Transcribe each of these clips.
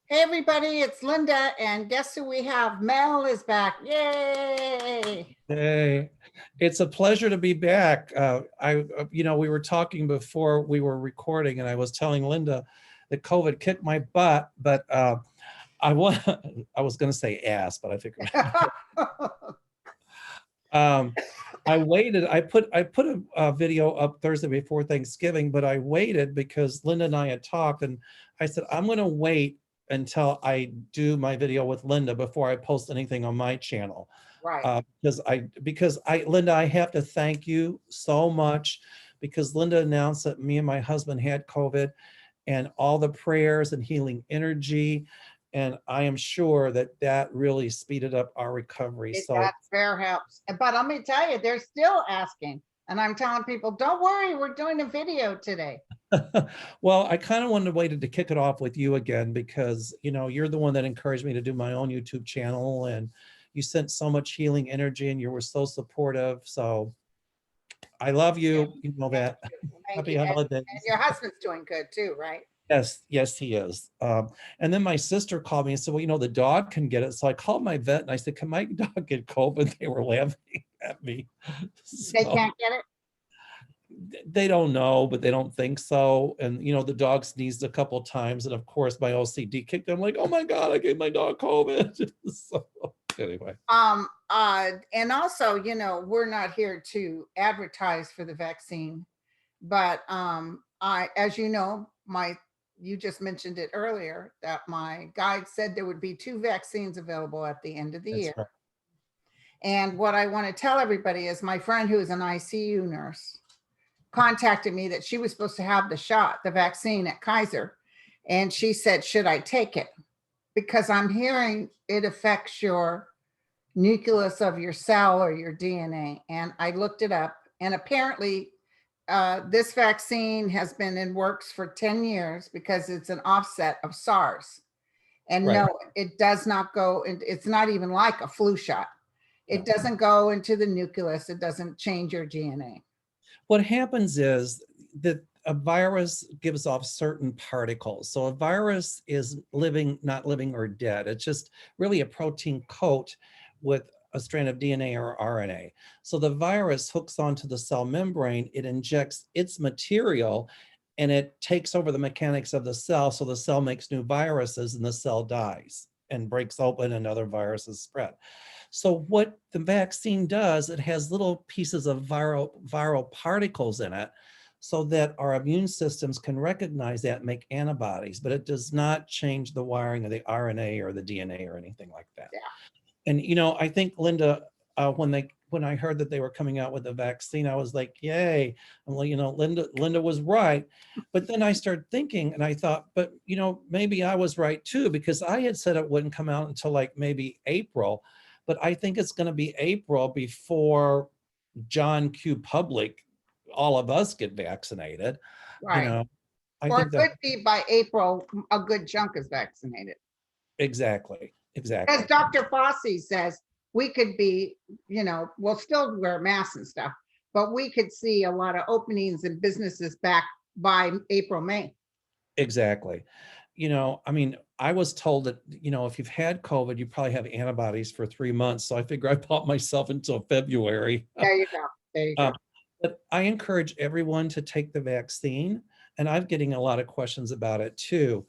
Hey everybody, it's Linda, and guess who we have? Mel is back. Yay! Hey, it's a pleasure to be back. We were talking before we were recording, and I was telling Linda that COVID kicked my butt, but I was I was going to say ass, but I figured I waited. I put a video up Thursday before Thanksgiving, but I waited because Linda and I had talked, and I said I'm going to wait until I do my video with Linda before I post anything on my channel. Right. Because Linda, I have to thank you so much because Linda announced that me and my husband had COVID, and all the prayers and healing energy. And I am sure that that really speeded up our recovery. That fair helps. But let me tell you, they're still asking. And I'm telling people, don't worry, we're doing a video today. Well, I kind of wanted to wait to kick it off with you again because, you're the one that encouraged me to do my own YouTube channel, and you sent so much healing energy and you were so supportive. So I love you. You know that. Happy holidays. And your husband's doing good too, right? Yes, he is. And then my sister called me and said, well, the dog can get it. So I called my vet and I said, can my dog get COVID? They were laughing at me. They can't get it? They don't know, but they don't think so. And, the dog sneezed a couple of times. And of course, my OCD kicked in. I'm like, oh my God, I gave my dog COVID. So anyway. And also, we're not here to advertise for the vaccine, but as you know, you just mentioned it earlier that my guide said there would be 2 vaccines available at the end of the year. Right. And what I want to tell everybody is my friend who is an ICU nurse contacted me that she was supposed to have the vaccine at Kaiser. And she said, should I take it? Because I'm hearing it affects your nucleus of your cell or your DNA. And I looked it up, and apparently this vaccine has been in works for 10 years because it's an offset of SARS. And right. No, it does not go, it's not even like a flu shot. It doesn't go into the nucleus. It doesn't change your DNA. What happens is that a virus gives off certain particles. So a virus is living, not living or dead. It's just really a protein coat with a strand of DNA or RNA. So the virus hooks onto the cell membrane, it injects its material, and it takes over the mechanics of the cell. So the cell makes new viruses and the cell dies and breaks open and other viruses spread. So what the vaccine does, it has little pieces of viral particles in it so that our immune systems can recognize that and make antibodies, but it does not change the wiring of the RNA or the DNA or anything like that. Yeah. And, I think, Linda, when I heard that they were coming out with a vaccine, I was like, yay. I'm like, Linda was right. But then I started thinking and I thought, but, maybe I was right too, because I had said it wouldn't come out until like maybe April. But I think it's going to be April before John Q. Public, all of us get vaccinated. Right. Or it could be by April, a good chunk is vaccinated. Exactly. As Dr. Fauci says, we could be, we'll still wear masks and stuff, but we could see a lot of openings and businesses back by April, May. Exactly. I was told that, if you've had COVID, you probably have antibodies for 3 months. So I figure I bought myself until February. There you go. There you go. But I encourage everyone to take the vaccine. And I'm getting a lot of questions about it too.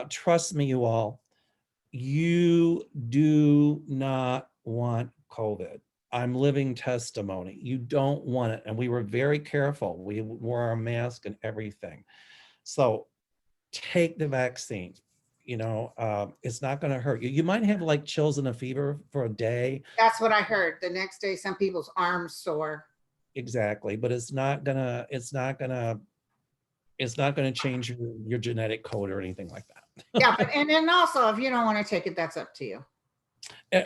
Trust me, you all, you do not want COVID. I'm living testimony. You don't want it. And we were very careful. We wore our mask and everything. So take the vaccine. It's not going to hurt you. You might have like chills and a fever for a day. That's what I heard. The next day, some people's arms sore. Exactly. But it's not gonna change your genetic code or anything like that. Yeah. But, and then also, if you don't want to take it, that's up to you.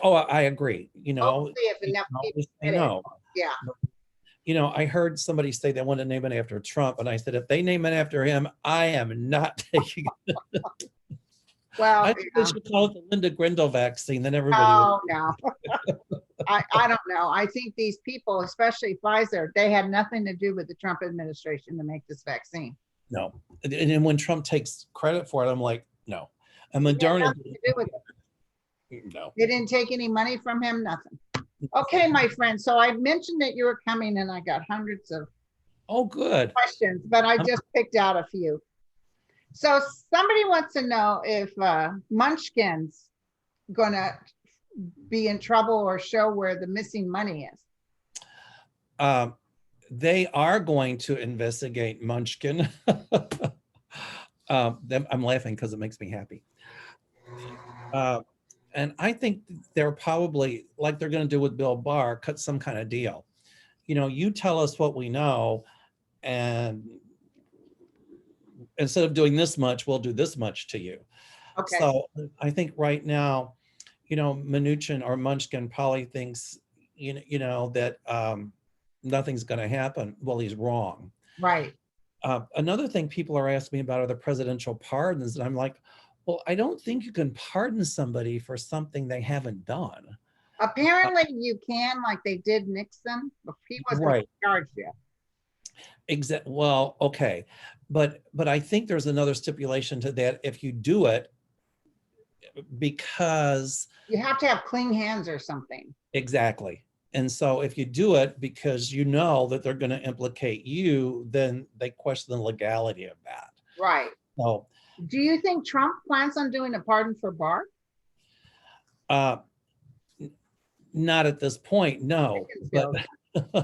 Oh, I agree. Hopefully if enough people get it. Yeah. I heard somebody say they want to name it after Trump. And I said, if they name it after him, I am not taking it. Well, I think they should call it the Linda Grindle vaccine. Then everybody. Oh, no. I don't know. I think these people, especially Pfizer, they had nothing to do with the Trump administration to make this vaccine. No. And when Trump takes credit for it, I'm like, no. And It had Moderna, nothing to do with it. no. They didn't take any money from him, nothing. Okay, my friend. So I mentioned that you were coming and I got hundreds of Oh, good. questions, but I just picked out a few. So somebody wants to know if Munchkin's gonna be in trouble or show where the missing money is. They are going to investigate Munchkin. I'm laughing because it makes me happy. And I think they're probably, like they're going to do with Bill Barr, cut some kind of deal. You know, you tell us what we know, and instead of doing this much, we'll do this much to you. Okay. So I think right now, you know, Mnuchin or Munchkin probably thinks, you know, that nothing's going to happen. Well, he's wrong. Right. Another thing people are asking me about are the presidential pardons. And I'm like, well, I don't think you can pardon somebody for something they haven't done. Apparently you can, like they did Nixon, but he wasn't Right. charged yet. Well, okay. But I think there's another stipulation to that. If you do it, because you have to have clean hands or something. Exactly. And so if you do it because you know that they're going to implicate you, then they question the legality of that. Right. So, do you think Trump plans on doing a pardon for Barr? Not at this point, no. But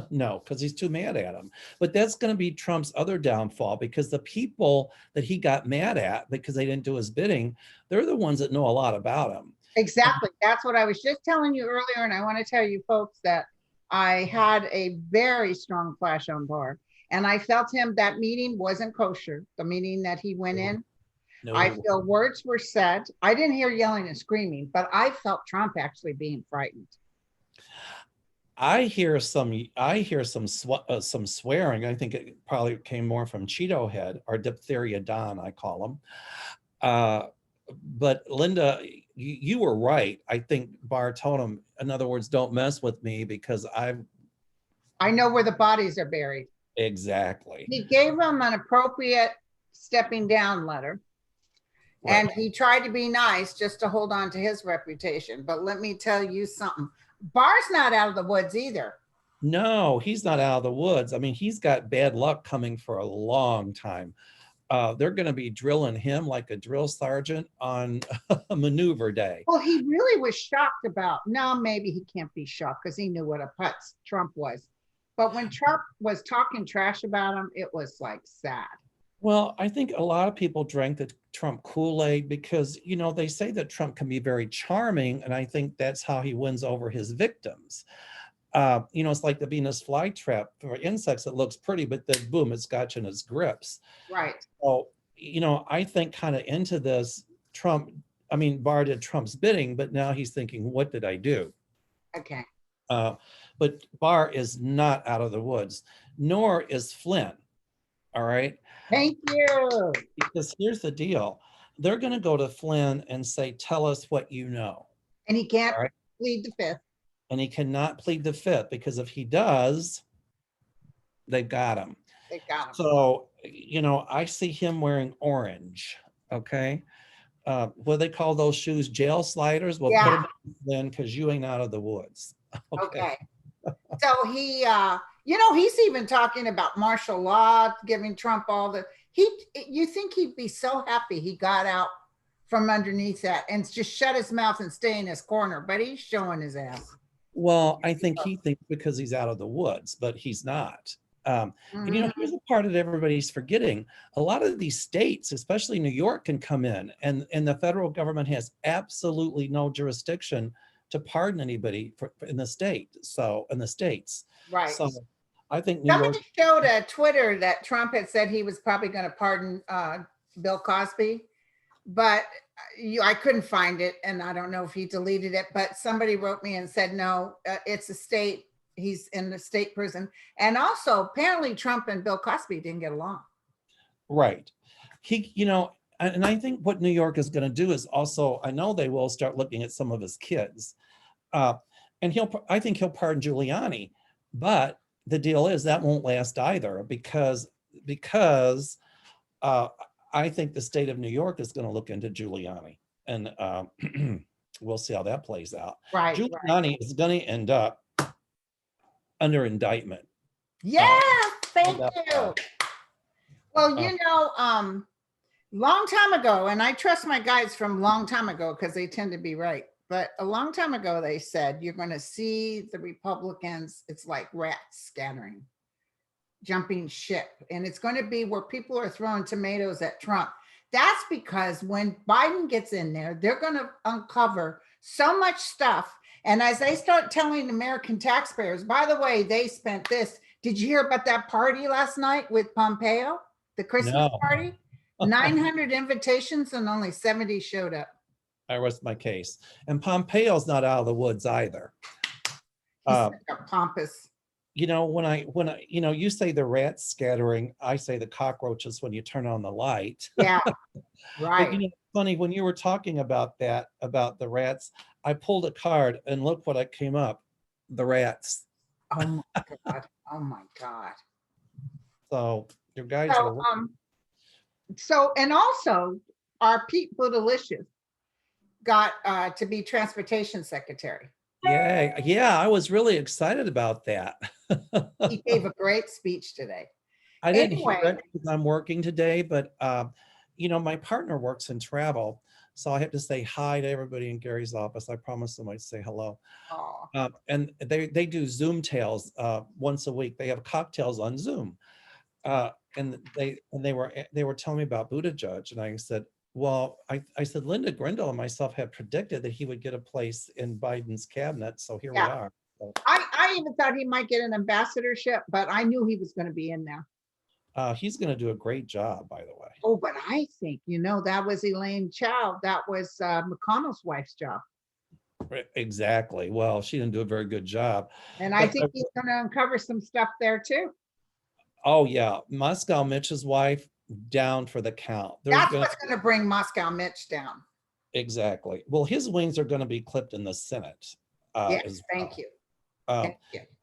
no, because he's too mad at him. But that's going to be Trump's other downfall, because the people that he got mad at because they didn't do his bidding, they're the ones that know a lot about him. Exactly. That's what I was just telling you earlier. And I want to tell you folks that I had a very strong flash on Barr. And I felt him, that meeting wasn't kosher, the meeting that he went in. No. I feel words were said. I didn't hear yelling and screaming, but I felt Trump actually being frightened. I hear some swearing. I think it probably came more from Cheeto Head, or Diphtheria Don, I call him. But Linda, you were right. I think Barr told him, in other words, don't mess with me because I know where the bodies are buried. Exactly. He gave him an appropriate stepping down letter. Right. And he tried to be nice just to hold on to his reputation. But let me tell you something. Barr's not out of the woods either. No, he's not out of the woods. I mean, he's got bad luck coming for a long time. They're going to be drilling him like a drill sergeant on a maneuver day. Well, he really was shocked about, no, maybe he can't be shocked because he knew what a putz Trump was. But when Trump was talking trash about him, it was like sad. Well, I think a lot of people drank the Trump Kool-Aid because, you know, they say that Trump can be very charming. And I think that's how he wins over his victims. You know, it's like the Venus flytrap for insects. It looks pretty, but then boom, it's got you in its grips. Right. So, you know, I think kind of into this Barr did Trump's bidding, but now he's thinking, what did I do? Okay. But Barr is not out of the woods, nor is Flynn. All right. Thank you. Because here's the deal. They're going to go to Flynn and say, tell us what you know. And he can't plead the fifth. And he cannot plead the fifth, because if he does, they've got him. They've got him. So, you know, I see him wearing orange. Okay. What do they call those shoes? Jail sliders? Well, put them in because you ain't out of the woods. Okay. So he, you know, he's even talking about martial law, giving Trump all the, you think he'd be so happy he got out from underneath that and just shut his mouth and stay in his corner, but he's showing his ass. Well, I think he thinks because he's out of the woods, but he's not. And, you know, here's the part that everybody's forgetting. A lot of these states, especially New York, can come in, and the federal government has absolutely no jurisdiction to pardon anybody in the state. So in the states. Right. So I think somebody showed a Twitter that Trump had said he was probably going to pardon Bill Cosby, but I couldn't find it, and I don't know if he deleted it, but somebody wrote me and said, no, it's a state. He's in the state prison. And also, apparently Trump and Bill Cosby didn't get along. Right. You know, and I think what New York is going to do is also, I know they will start looking at some of his kids. And I think he'll pardon Giuliani, but the deal is that won't last either, because I think the state of New York is going to look into Giuliani. and we'll see how that plays out. Right. Giuliani is going to end up under indictment. Yeah, thank How about you. that? Well, long time ago, and I trust my guides from long time ago because they tend to be right. But a long time ago, they said you're going to see the Republicans. It's like rats scattering, jumping ship. And it's going to be where people are throwing tomatoes at Trump. That's because when Biden gets in there, they're going to uncover so much stuff. And as they start telling American taxpayers, by the way, they spent this. Did you hear about that party last night with Pompeo? The Christmas party? 900 invitations and only 70 showed up. I rest my case. And Pompeo's not out of the woods either. He's like a pompous. When I, you say the rats scattering, I say the cockroaches when you turn on the light. Yeah, right. But, funny, when you were talking about that, about the rats, I pulled a card and look what I came up. The rats. Oh my God. Oh my God. So your guys are. So, and also our Pete Buttigieg got to be transportation secretary. Yeah, I was really excited about that. He gave a great speech today. I didn't hear it because I'm working today, but my partner works in travel, so I have to say hi to everybody in Gary's office. I promised them I'd say hello. And they do Zoom tales once a week. They have cocktails on Zoom, and they were telling me about Buttigieg, and I said, well, I said Linda Grindle and myself had predicted that he would get a place in Biden's cabinet, so here we are. So, I even thought he might get an ambassadorship, but I knew he was going to be in there. He's going to do a great job, by the way. Oh, but I think, that was Elaine Chao. That was McConnell's wife's job. Exactly. Well, she didn't do a very good job. And I think he's going to uncover some stuff there too. Oh, yeah. Moscow Mitch's wife, down for the count. That's what's going to bring Moscow Mitch down. Exactly. Well, his wings are going to be clipped in the Senate. Yes, thank you. I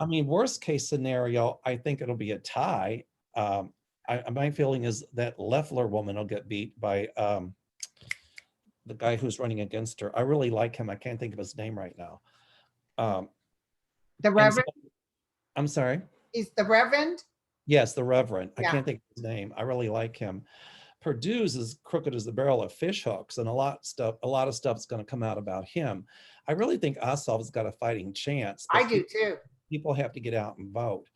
mean, worst case scenario, I think it'll be a tie. My feeling is that Loeffler woman will get beat by the guy who's running against her. I really like him. I can't think of his name right now. The Reverend? I'm sorry? He's the Reverend? Yes, the Reverend. I can't think of his name. I really like him. Purdue's as crooked as the barrel of fish hooks, and a lot of stuff's going to come out about him. I really think Ossoff's got a fighting chance. I do too. People have to get out and vote.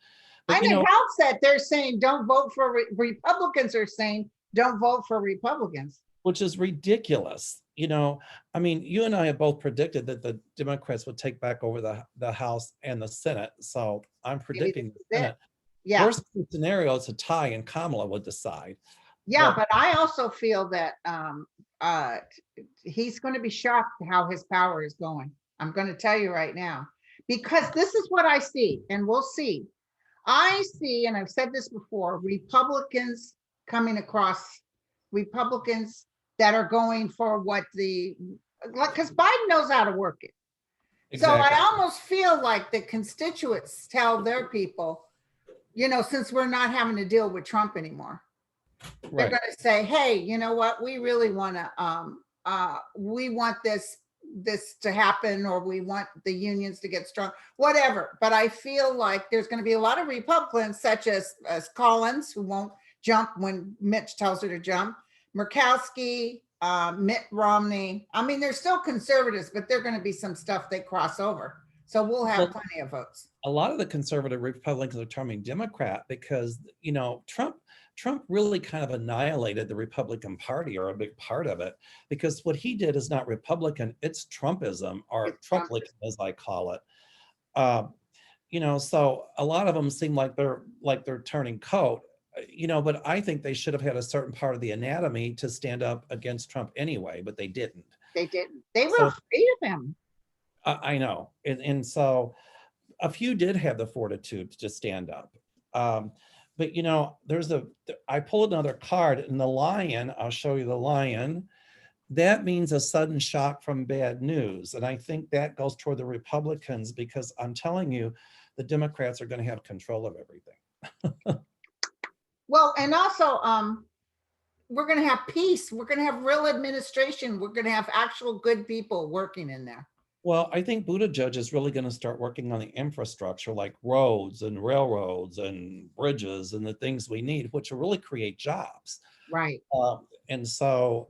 But, I know House said they're saying don't vote for Republicans are saying don't vote for Republicans. Which is ridiculous. I mean, you and I have both predicted that the Democrats would take back over the House and the Senate. So I'm predicting the Senate. Yeah. Worst case scenario, it's a tie and Kamala would decide. Yeah, but I also feel that he's going to be shocked how his power is going. I'm going to tell you right now, because this is what I see, and we'll see. I see, and I've said this before, Republicans coming across, Republicans that are going for because Biden knows how to work it. Exactly. So I almost feel like the constituents tell their people, since we're not having to deal with Trump anymore, they're going to say, hey, you know what? We really want to, we want this to happen, or we want the unions to get strong, whatever. But I feel like there's going to be a lot of Republicans, such as Collins, who won't jump when Mitch tells her to jump, Murkowski, Mitt Romney. I mean, they're still conservatives, but they're going to be some stuff they cross over. So we'll have plenty of votes. A lot of the conservative Republicans are turning Democrat because, Trump really kind of annihilated the Republican Party, or a big part of it, because what he did is not Republican, it's Trumpism, or Trumplican, as I call it. So a lot of them seem like they're turning coat, but I think they should have had a certain part of the anatomy to stand up against Trump anyway, but they didn't. They didn't. They were afraid of him. I know. And so a few did have the fortitude to stand up. But I pulled another card, and the lion, I'll show you the lion. That means a sudden shock from bad news. And I think that goes toward the Republicans, because I'm telling you, the Democrats are going to have control of everything. Well, and also, we're going to have peace. We're going to have real administration. We're going to have actual good people working in there. Well, I think Buttigieg is really going to start working on the infrastructure like roads and railroads and bridges and the things we need, which will really create jobs. Right. And so,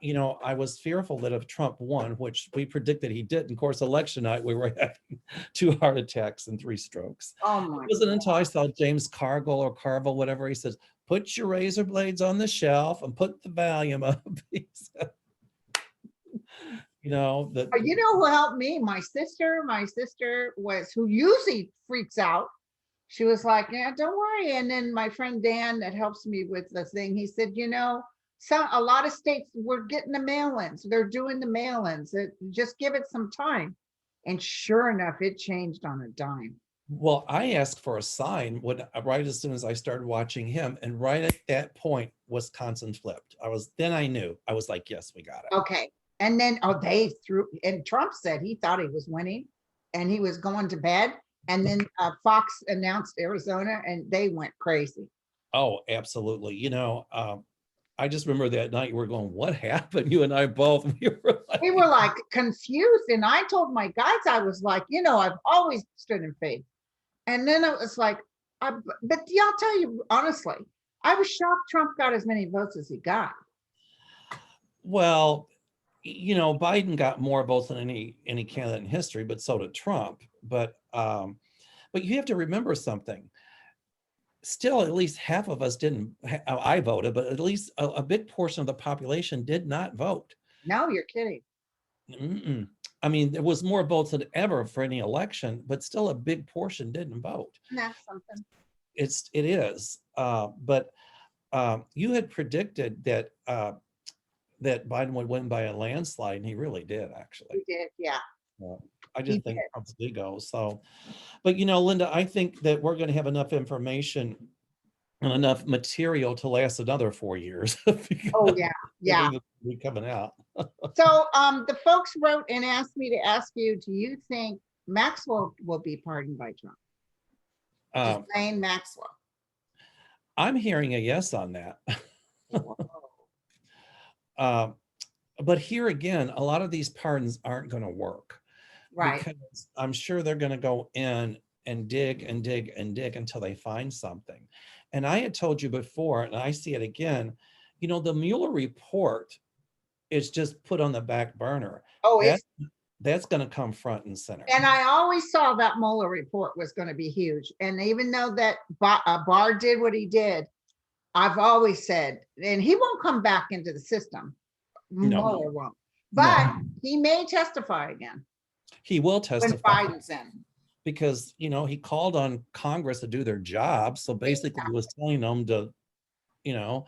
you know, I was fearful that if Trump won, which we predicted he did, of course, election night, we were having 2 heart attacks and 3 strokes. Oh my It wasn't until I saw James Cargill or Carville, whatever, he says, put your razor blades on the shelf and put the volume up. You know, that. You know who helped me? My sister was, who usually freaks out. She was like, yeah, don't worry. And then my friend Dan that helps me with the thing, he said, you know, a lot of states were getting the mail-ins. They're doing the mail-ins. Just give it some time. And sure enough, it changed on a dime. Well, I asked for a sign right as soon as I started watching him. And right at that point, Wisconsin flipped. Then I knew. I was like, yes, we got it. Okay. And then, they threw, and Trump said he thought he was winning and he was going to bed. And then Fox announced Arizona and they went crazy. Oh, absolutely. You know, I just remember that night we were going, what happened? You and I both, we were like confused. And I told my guys, I was like, you know, I've always stood in faith. And then it was like, but I'll tell you honestly, I was shocked Trump got as many votes as he got. Well, you know, Biden got more votes than any candidate in history, but so did Trump. But you have to remember something. Still, at least half of us didn't. I voted, but at least a big portion of the population did not vote. No, you're kidding. I mean, there was more votes than ever for any election, but still a big portion didn't vote. That's something. It is. But you had predicted that that Biden would win by a landslide, and he really did, actually. He did, yeah. I just think Trump's ego. So, but you know, Linda, I think that we're going to have enough information and enough material to last another 4 years. Oh yeah, yeah. Be coming out. So the folks wrote and asked me to ask you, do you think Maxwell will be pardoned by Trump? Ghislaine Maxwell. I'm hearing a yes on that. But here again, a lot of these pardons aren't going to work. Right. Because I'm sure they're going to go in and dig and dig and dig until they find something. And I had told you before, and I see it again, you know, the Mueller report is just put on the back burner. Oh, that's going to come front and center. And I always saw that Mueller report was going to be huge. And even though that Barr did what he did, I've always said, and he won't come back into the system. Mueller won't. But he may testify again. He will testify. When Biden's in. Because, you know, he called on Congress to do their job. So basically he was telling them to, you know,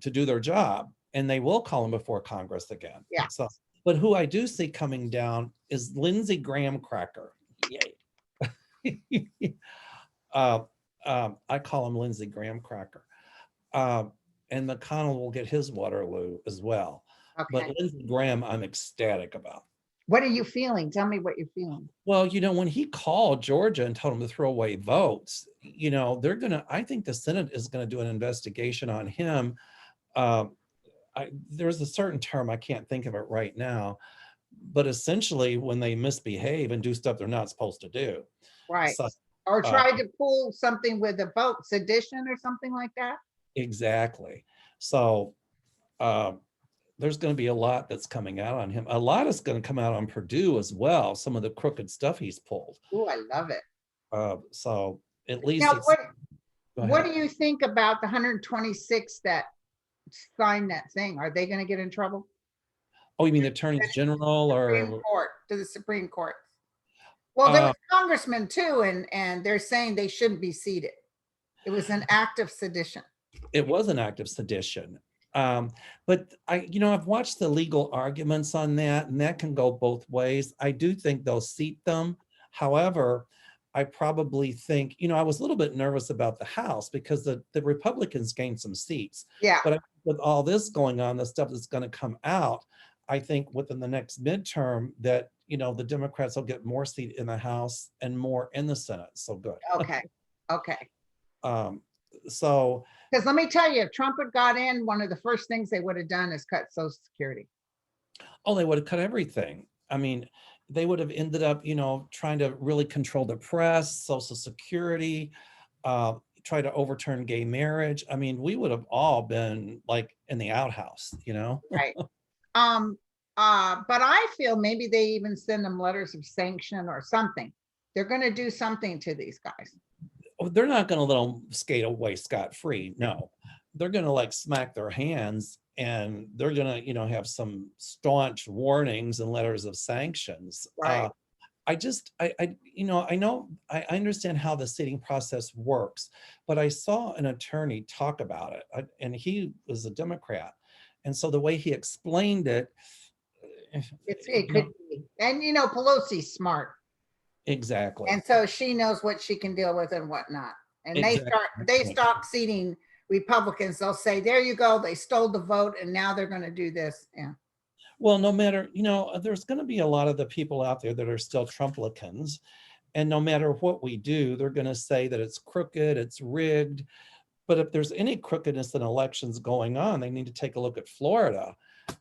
to do their job. And they will call him before Congress again. Yeah. So, but who I do see coming down is Lindsey Graham Cracker. Yay. I call him Lindsey Graham Cracker. And McConnell will get his Waterloo as well. Okay. But Lindsey Graham, I'm ecstatic about. What are you feeling? Tell me what you're feeling. Well, you know, when he called Georgia and told them to throw away votes, you know, I think the Senate is going to do an investigation on him. There's a certain term, I can't think of it right now, but essentially when they misbehave and do stuff they're not supposed to do. Right. So, or try to pull something with a vote, sedition or something like that. Exactly. So there's going to be a lot that's coming out on him. A lot is going to come out on Purdue as well. Some of the crooked stuff he's pulled. Oh, I love it. So at least. Now, what do you think about the 126 that signed that thing? Are they going to get in trouble? Oh, you mean the attorneys general or to the Supreme Court? Well, there was congressmen too, and they're saying they shouldn't be seated. It was an act of sedition. It was an act of sedition. But I've watched the legal arguments on that, and that can go both ways. I do think they'll seat them. However, I probably think, I was a little bit nervous about the House because the Republicans gained some seats. Yeah. But with all this going on, the stuff that's going to come out, I think within the next midterm that, the Democrats will get more seat in the House and more in the Senate. So good. Okay. Okay. So, Because let me tell you, if Trump had got in, one of the first things they would have done is cut Social Security. oh, they would have cut everything. I mean, they would have ended up, trying to really control the press, Social Security, try to overturn gay marriage. I mean, we would have all been like in the outhouse. Right. But I feel maybe they even send them letters of sanction or something. They're going to do something to these guys. Oh, they're not going to let them skate away scot-free. No, they're going to like smack their hands, and they're going to, have some staunch warnings and letters of sanctions. Right. I understand how the seating process works, but I saw an attorney talk about it, and he was a Democrat. And so the way he explained it, It could be. And Pelosi's smart. exactly. And so she knows what she can deal with and what not. And Exactly. they stop seating Republicans. They'll say, there you go, they stole the vote and now they're going to do this. Yeah. Well, no matter, there's going to be a lot of the people out there that are still Trumplicans. And no matter what we do, they're going to say that it's crooked, it's rigged. But if there's any crookedness in elections going on, they need to take a look at Florida.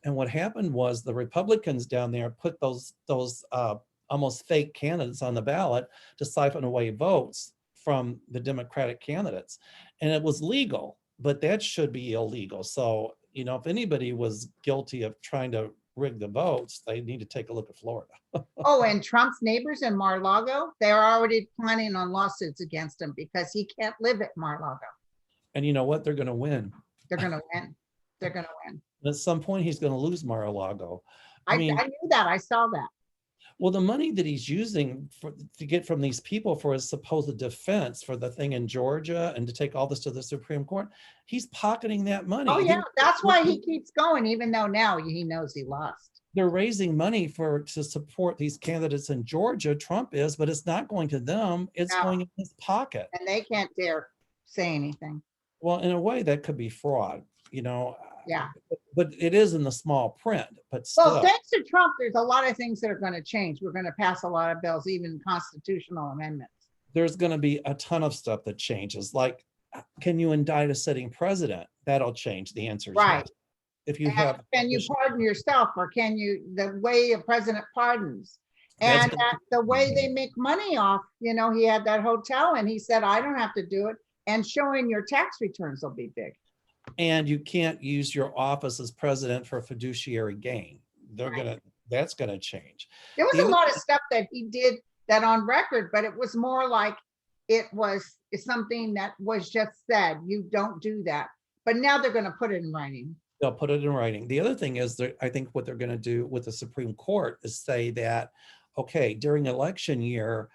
And what happened was the Republicans down there put those almost fake candidates on the ballot to siphon away votes from the Democratic candidates. And it was legal, but that should be illegal. So, if anybody was guilty of trying to rig the votes, they need to take a look at Florida. Oh, and Trump's neighbors in Mar-a-Lago, they're already planning on lawsuits against him because he can't live at Mar-a-Lago. And you know what? They're going to win. They're going to win. They're going to win. At some point, he's going to lose Mar-a-Lago. I knew that. I saw that. Well, the money that he's using to get from these people for his supposed defense for the thing in Georgia and to take all this to the Supreme Court, he's pocketing that money. Oh, yeah. That's why he keeps going, even though now he knows he lost. They're raising money to support these candidates in Georgia. Trump is, but it's not going to them. It's going in his pocket. And they can't dare say anything. Well, in a way, that could be fraud, Yeah. But it is in the small print. But still. Well, thanks to Trump, there's a lot of things that are going to change. We're going to pass a lot of bills, even constitutional amendments. There's going to be a ton of stuff that changes. Like, can you indict a sitting president? That'll change. The answer is right. Yes. If you have, can you pardon yourself, or can you, the way a president pardons, and the way they make money off, he had that hotel and he said, I don't have to do it. And showing your tax returns will be big. And you can't use your office as president for fiduciary gain. That's gonna change. There was a lot of stuff that he did that on record, but it was more like it was something that was just said, you don't do that. But now they're going to put it in writing. They'll put it in writing. The other thing is that I think what they're going to do with the Supreme Court is say that, okay, during election year,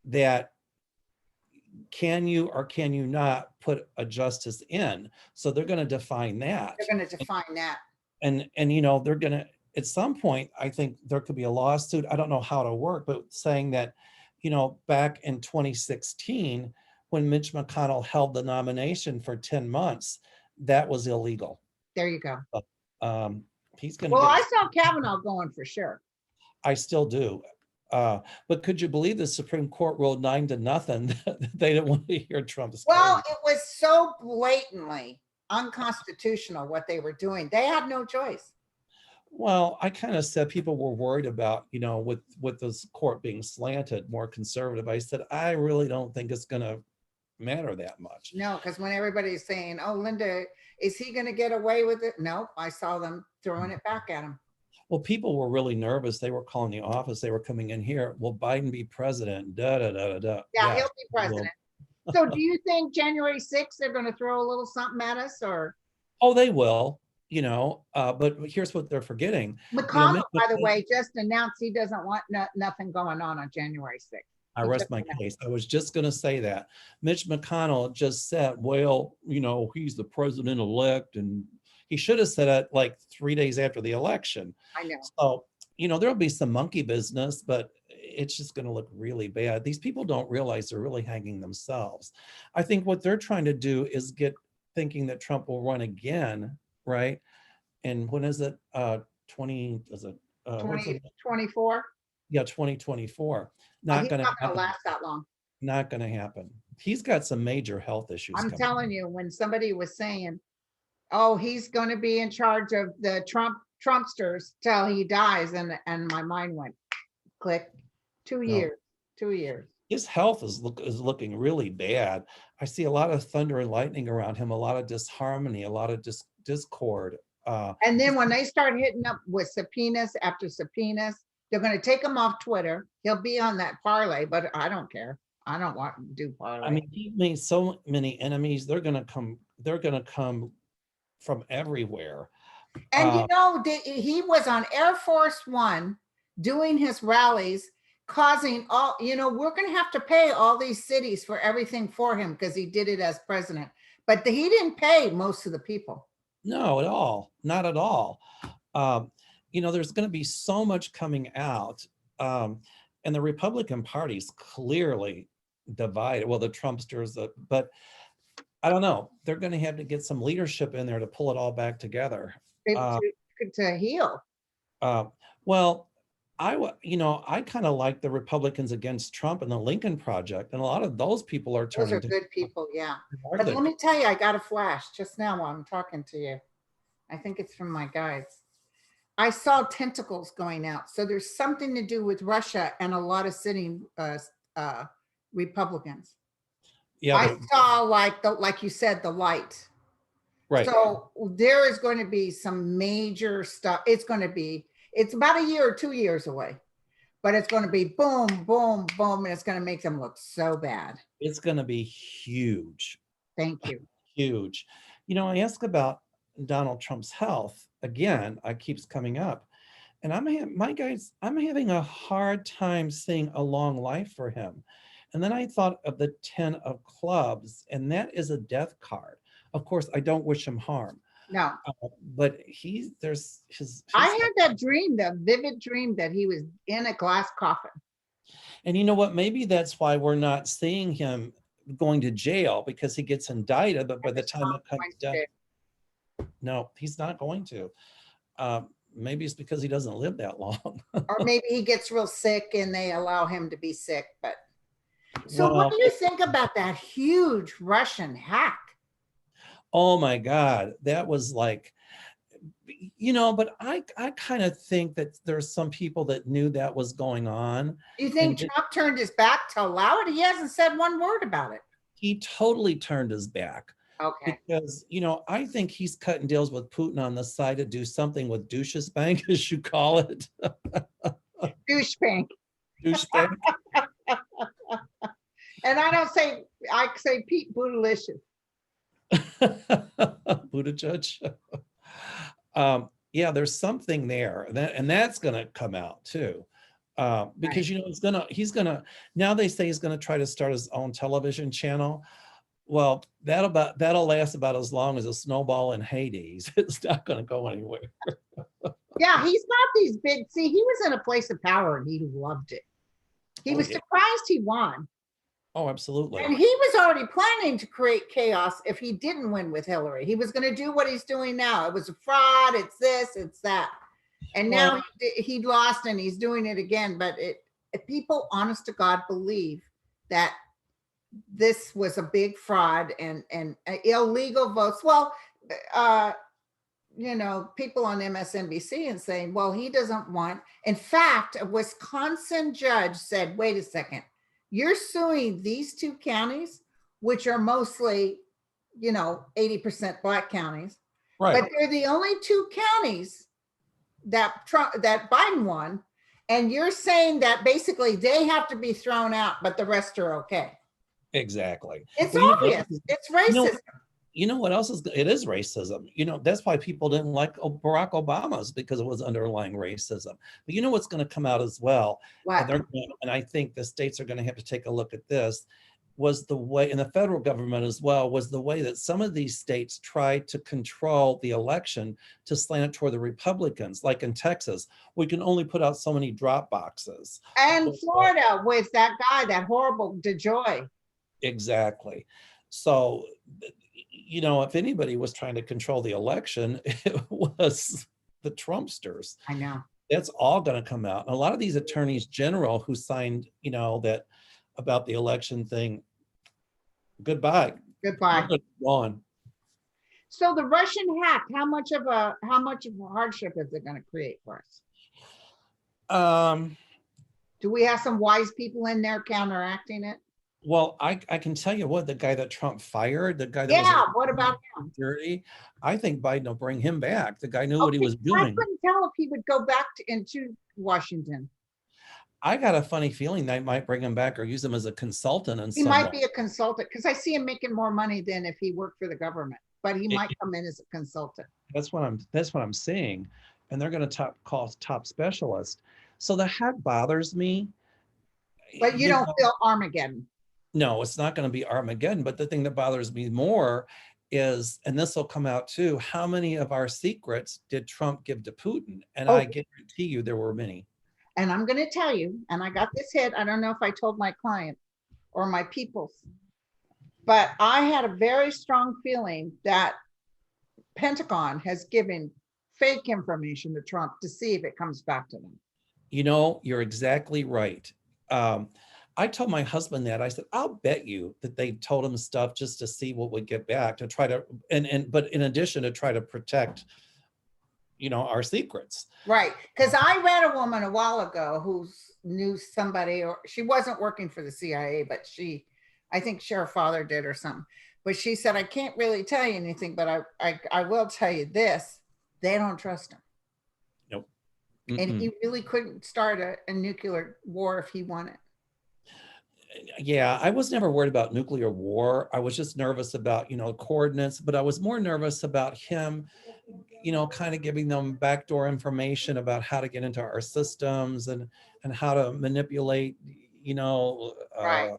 that can you or can you not put a justice in? So they're going to define that. They're going to define that. And they're going to, at some point, I think there could be a lawsuit. I don't know how to work, but saying that, back in 2016, when Mitch McConnell held the nomination for 10 months, that was illegal. There you go. He's going to. Well, I saw Kavanaugh going for sure. I still do. But could you believe the Supreme Court ruled 9-0 that they didn't want to hear Trump's Well, case? it was so blatantly unconstitutional what they were doing. They had no choice. Well, I kind of said people were worried about, with this court being slanted, more conservative. I said, I really don't think it's going to matter that much. No, because when everybody's saying, oh, Linda, is he going to get away with it? Nope. I saw them throwing it back at him. Well, people were really nervous. They were calling the office. They were coming in here. Will Biden be president? Da, da, da, da, da. Yeah, he'll be president. So do you think January 6th, they're going to throw a little something at us, or? Oh, they will, but here's what they're forgetting. McConnell, by the way, just announced he doesn't want nothing going on January 6th. I rest my case. I was just going to say that. Mitch McConnell just said, well, he's the president-elect, and he should have said it like 3 days after the election. I know. So, there'll be some monkey business, but it's just going to look really bad. These people don't realize they're really hanging themselves. I think what they're trying to do is thinking that Trump will run again, right? And when is it? 2024? Yeah, 2024. Not going to last that long. Not going to happen. He's got some major health issues I'm coming. telling you, when somebody was saying, oh, he's going to be in charge of the Trumpsters till he dies, and my mind went click. 2 No. years, 2 years. His health is looking really bad. I see a lot of thunder and lightning around him, a lot of disharmony, a lot of discord. And then when they start hitting up with subpoenas after subpoenas, they're going to take him off Twitter. He'll be on that parlay, but I don't care. I don't want to do parlay. I mean, he made so many enemies. They're going to come. They're going to come from everywhere. And you know, he was on Air Force One doing his rallies, causing all, you know, we're going to have to pay all these cities for everything for him because he did it as president. But he didn't pay most of the people. No, at all. Not at all. You know, there's going to be so much coming out. And the Republican Party's clearly divided. Well, the Trumpsters, but I don't know. They're going to have to get some leadership in there to pull it all back together. To heal. Well, I kind of like the Republicans against Trump and the Lincoln Project, and a lot of those people are turning. Those are good people, yeah. But let me tell you, I got a flash just now while I'm talking to you. I think it's from my guys. I saw tentacles going out, so there's something to do with Russia and a lot of sitting Republicans. Yeah, I saw like you said, the light. Right. So there is going to be some major stuff. It's about a year or 2 years away, but it's going to be boom, boom, boom. And it's going to make them look so bad. It's going to be huge. Thank you. Huge. You know, I asked about Donald Trump's health. Again, it keeps coming up. And I'm having a hard time seeing a long life for him. And then I thought of the 10 of clubs, and that is a death card. Of course, I don't wish him harm. No. But I had that dream, the vivid dream that he was in a glass coffin. And you know what? Maybe that's why we're not seeing him going to jail, because he gets indicted, but by the time it comes down, no, he's not going to. Maybe it's because he doesn't live that long. Or maybe he gets real sick and they allow him to be sick. But so what do you think about that huge Russian hack? Oh my God, that was like, you know, but I kind of think that there's some people that knew that was going on. Do you think Trump turned his back to allow it? He hasn't said one word about it. He totally turned his back. Okay. Because, you know, I think he's cutting deals with Putin on the side to do something with Douche's Bank, as you call it. Douche bank. Douche Bank. And I say Pete Bootylicious. Buttigieg. Yeah, there's something there, and that's going to come out too, because right. You know he's gonna. Now they say he's going to try to start his own television channel. Well, that'll last about as long as a snowball in Hades. It's not going to go anywhere. Yeah, he's got these big. See, he was in a place of power and he loved it. He was surprised he won. Oh, absolutely. And he was already planning to create chaos if he didn't win with Hillary. He was going to do what he's doing now. It was a fraud. It's this, it's that. And now he lost and he's doing it again. But people, honest to God, believe that this was a big fraud and illegal votes. Well, you know, people on MSNBC and saying, well, he doesn't want. In fact, a Wisconsin judge said, wait a second. You're suing these two counties, which are mostly, you know, 80% Black counties, right? But they're the only two counties that Biden won, and you're saying that basically they have to be thrown out, but the rest are okay. Exactly. It's obvious. It's racism. You know what else is? It is racism. You know, that's why people didn't like Barack Obama's, because it was underlying racism. But you know what's going to come out as well? What? And I think the states are going to have to take a look at this, was the way, and the federal government as well, was the way that some of these states tried to control the election to slant it toward the Republicans. Like in Texas, we can only put out so many drop boxes. And Florida with that guy, that horrible DeJoy. Exactly. So, you know, if anybody was trying to control the election, it was the Trumpsters. I know. That's all going to come out. And a lot of these attorneys general who signed, you know, that about the election thing, goodbye. Goodbye. You're gone. So the Russian hack, how much of a hardship is it going to create for us? Do we have some wise people in there counteracting it? Well, I can tell you what, the guy that Trump fired, the guy that Yeah, was what about him? dirty, I think Biden will bring him back. The guy knew what he was I doing. couldn't tell if he would go back into Washington. I got a funny feeling they might bring him back or use him as a consultant. And he might be a consultant because I see him making more money than if he worked for the government, but he might come in as a consultant. That's what I'm seeing. And they're going to call top specialist. So the hack bothers me. But you don't feel Armageddon. No, it's not going to be Armageddon. But the thing that bothers me more is, and this will come out too, how many of our secrets did Trump give to Putin? And I guarantee you there were many. And I'm going to tell you, and I got this hit, I don't know if I told my client or my peoples, but I had a very strong feeling that Pentagon has given fake information to Trump to see if it comes back to them. You know, you're exactly right. I told my husband that. I said, I'll bet you that they told him stuff just to see what would get back, to try to, but in addition to try to protect, you know, our secrets. Right. Because I read a woman a while ago who knew somebody, or she wasn't working for the CIA, but I think her father did or something. But she said, I can't really tell you anything, but I will tell you this. They don't trust him. Nope. And he really couldn't start a nuclear war if he wanted. Yeah, I was never worried about nuclear war. I was just nervous about, you know, coordinates, but I was more nervous about him, you know, kind of giving them backdoor information about how to get into our systems and how to manipulate, you know, right.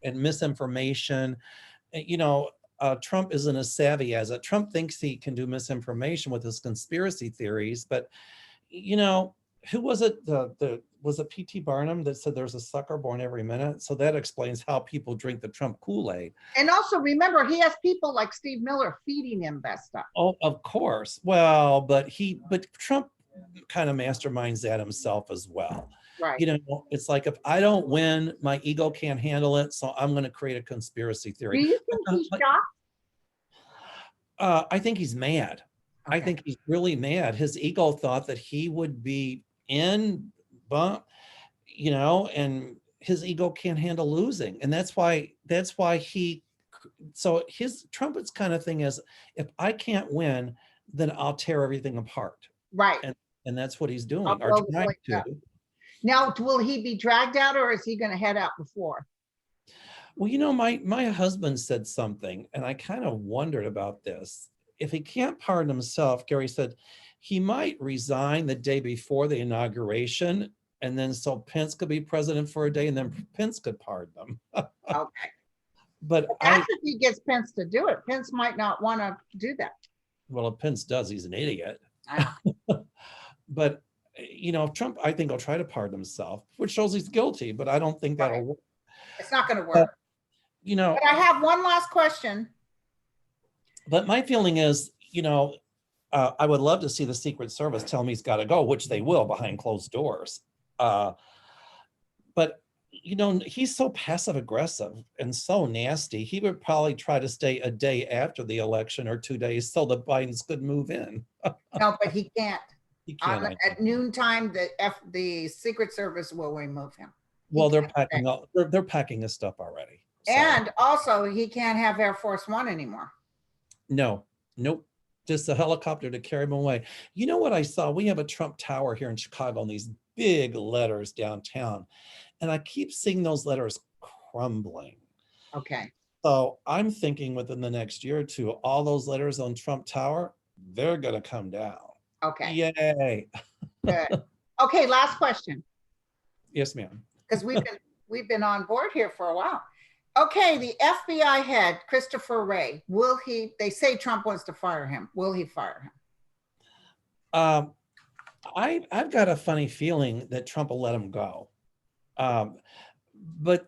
And misinformation. You know, Trump isn't as savvy as it. Trump thinks he can do misinformation with his conspiracy theories, but, you know, who was it? Was it P.T. Barnum that said there's a sucker born every minute? So that explains how people drink the Trump Kool-Aid. And also remember, he has people like Steve Miller feeding him that stuff. Oh, of course. Well, but Trump kind of masterminds that himself as well. Right. You know, it's like, if I don't win, my ego can't handle it. So I'm going to create a conspiracy theory. Do you think he's shocked? I think he's mad. Okay. I think he's really mad. His ego thought that he would be in, you know, and his ego can't handle losing. And that's why Trump's kind of thing is, if I can't win, then I'll tear everything apart. Right. And that's what he's doing, or trying to. Now, will he be dragged out, or is he going to head out before? Well, you know, my husband said something, and I kind of wondered about this. If he can't pardon himself, Gary said, he might resign the day before the inauguration, and then so Pence could be president for a day, and then Pence could pardon him. Okay. But that's if he gets Pence to do it. Pence might not want to do that. Well, if Pence does, he's an idiot. But, you know, Trump, I think, will try to pardon himself, which shows he's guilty, but I don't think that'll work. It's not going to work. You know. But I have one last question. But my feeling is, you know, I would love to see the Secret Service tell him he's got to go, which they will behind closed doors. But, you know, he's so passive aggressive and so nasty. He would probably try to stay a day after the election or 2 days so the Bidens could move in. No, but he can't. He can't. At noontime, the Secret Service will remove him. Well, they're packing his stuff already. So. And also, he can't have Air Force One anymore. No, nope. Just a helicopter to carry him away. You know what I saw? We have a Trump Tower here in Chicago and these big letters downtown. And I keep seeing those letters crumbling. Okay. So I'm thinking within the next year or two, all those letters on Trump Tower, they're going to come down. Okay. Yay. Good. Okay, last question. Yes, ma'am. Because we've been on board here for a while. Okay, the FBI head, Christopher Wray, they say Trump wants to fire him. Will he fire him? I've got a funny feeling that Trump will let him go. But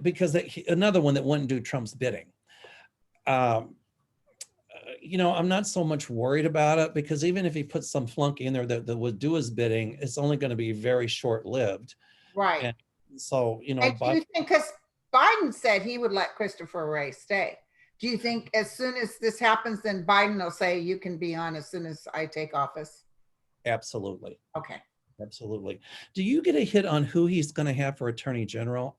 because another one that wouldn't do Trump's bidding. You know, I'm not so much worried about it, because even if he puts some flunky in there that would do his bidding, it's only going to be very short-lived. Right. And so, you know, and do you think, because Biden said he would let Christopher Wray stay. Do you think as soon as this happens, then Biden will say you can be on as soon as I take office? Absolutely. Okay. Absolutely. Do you get a hit on who he's going to have for attorney general?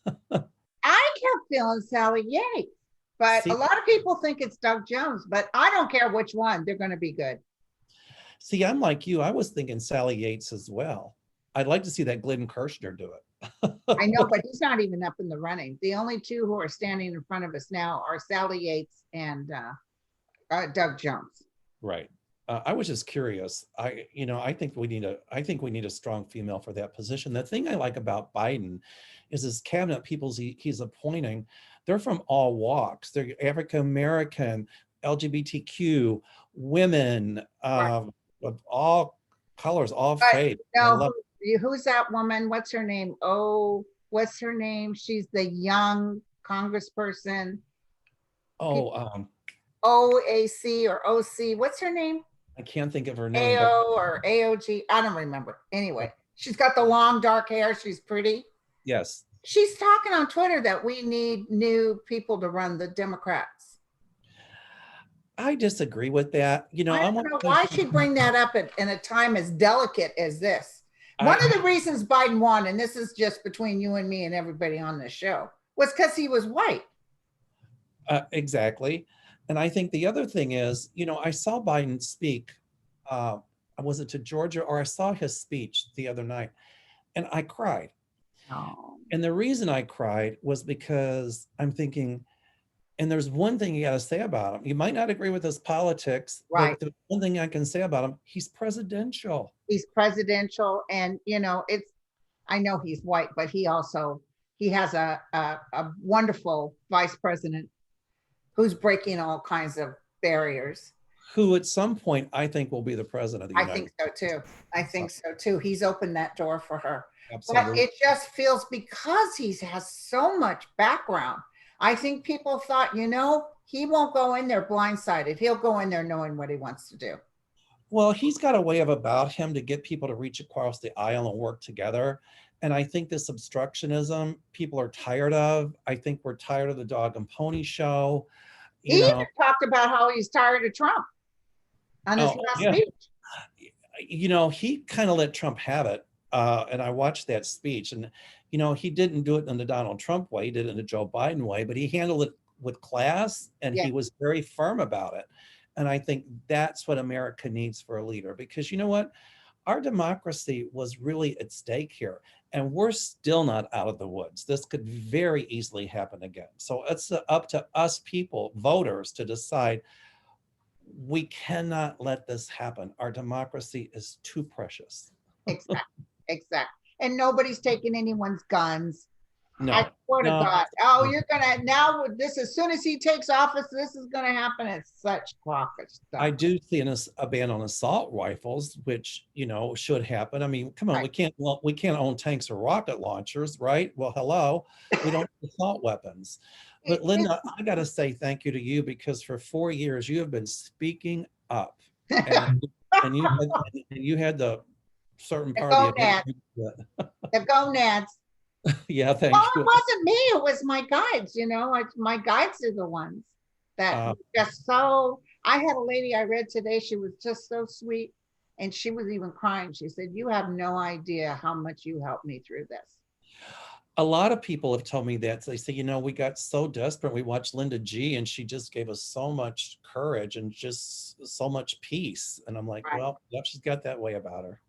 I kept feeling Sally Yates, but See, a lot of people think it's Doug Jones, but I don't care which one. They're going to be good. see, I'm like you. I was thinking Sally Yates as well. I'd like to see that Glenn Kirshner do it. I know, but he's not even up in the running. The only two who are standing in front of us now are Sally Yates and Doug Jones. Right. I was just curious. I think we need a strong female for that position. The thing I like about Biden is his cabinet people he's appointing. They're from all walks. They're African American, LGBTQ, women, of all colors, all faiths. No, who's that woman? What's her name? Oh, what's her name? She's the young congressperson. Oh, OAC or OC. What's her name? I can't think of her name. AO or AOG. I don't remember. Anyway, she's got the long dark hair. She's pretty. Yes. She's talking on Twitter that we need new people to run the Democrats. I disagree with that. I don't know why she'd bring that up in a time as delicate as this. One of the reasons Biden won, and this is just between you and me and everybody on this show, was because he was white. Exactly. And I think the other thing is, I saw Biden speak, was it to Georgia, or I saw his speech the other night, and I cried. Oh. And the reason I cried was because I'm thinking, and there's one thing you got to say about him. You might not agree with his politics, right? But the one thing I can say about him, he's presidential. He's presidential, and I know he's white, but he has a wonderful vice president who's breaking all kinds of barriers. Who at some point I think will be the president of the United States. I think so too. He's opened that door for her. Absolutely. But it just feels, because he has so much background, I think people thought, he won't go in there blindsided. He'll go in there knowing what he wants to do. Well, he's got a way about him to get people to reach across the aisle and work together. And I think this obstructionism, people are tired of. I think we're tired of the dog and pony show. He even talked about how he's tired of Trump on his last speech. He kind of let Trump have it. And I watched that speech, and, he didn't do it in the Donald Trump way. He did it in the Joe Biden way, but he handled it with class, and he was very firm about it. And I think that's what America needs for a leader, because you know what? Our democracy was really at stake here, and we're still not out of the woods. This could very easily happen again. So it's up to us people, voters, to decide. We cannot let this happen. Our democracy is too precious. Exactly. And nobody's taking anyone's guns. No, I swear to God. Oh, you're gonna now with this, as soon as he takes office, this is gonna happen. It's such profit stuff. I do see a ban on assault rifles, which should happen. I mean, come on, we can't own tanks or rocket launchers, right? Well, hello, we don't have assault weapons. But Linda, I got to say thank you to you, because for 4 years you have been speaking up, and you had the certain part of the gonads. Yeah, thank you. It wasn't me, it was my guides. My guides are the ones that just so. I had a lady I read today, she was just so sweet, and she was even crying. She said, you have no idea how much you helped me through this. A lot of people have told me that. They say, we got so desperate. We watched Linda G, and she just gave us so much courage and just so much peace. And I'm like, well, yep, she's got that way about her.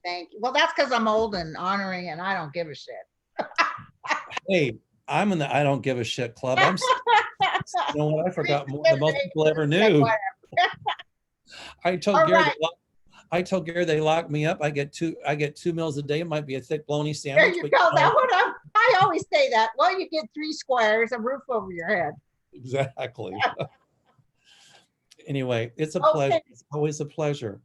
Thank you. Well, that's because I'm old and honoring, and I don't give a shit. Hey, I'm in the I don't give a shit club. I forgot more than most people ever knew. I told Gary they locked me up. I get two meals a day. It might be a thick bologna sandwich. There you go. I always say that. Well, you get 3 squares, a roof over your head. Exactly. Anyway, it's a pleasure. It's always a pleasure.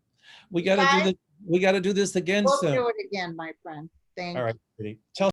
We got to do this. We got to do this again soon. We'll do it again, my friend. Thank you. All right, Tell